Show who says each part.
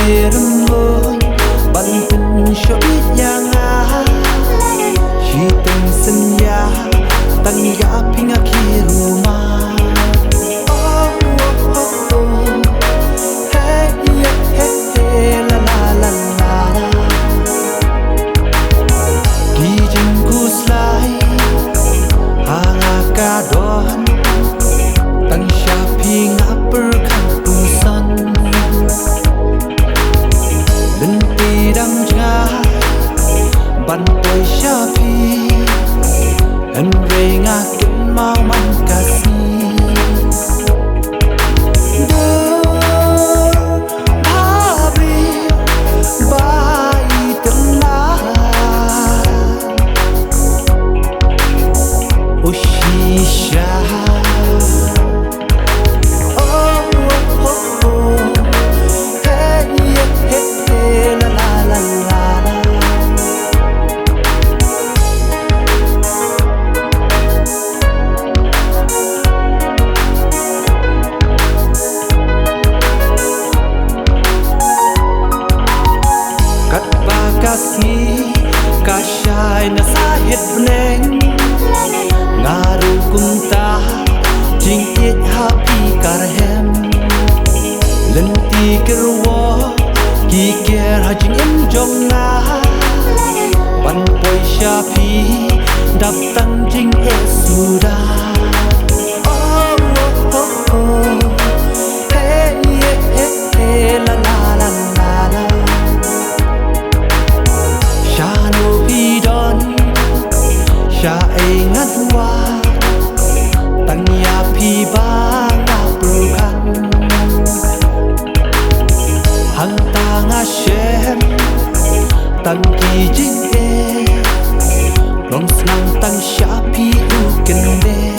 Speaker 1: kirim boy bantin syo yang hitung senya tangga pinga kiruma hey la la la la kijing kuslai hanga kadon tang sya pinga perkan tusan dang jai ban tôi sha phi en re nga kin mau man kasi do bhabri bai tna ushisha kasih kasyai na sahit bneng ngaru kunta jingkit hapi karhem lenti kerwa kiker hajing em jong na ban poi syapi dap tang jing esuda hey la la la la la sha ingat wa tanya pi ba ngaprukan hang tanga shem tang ki jing e rong snang tang sha pi u ken de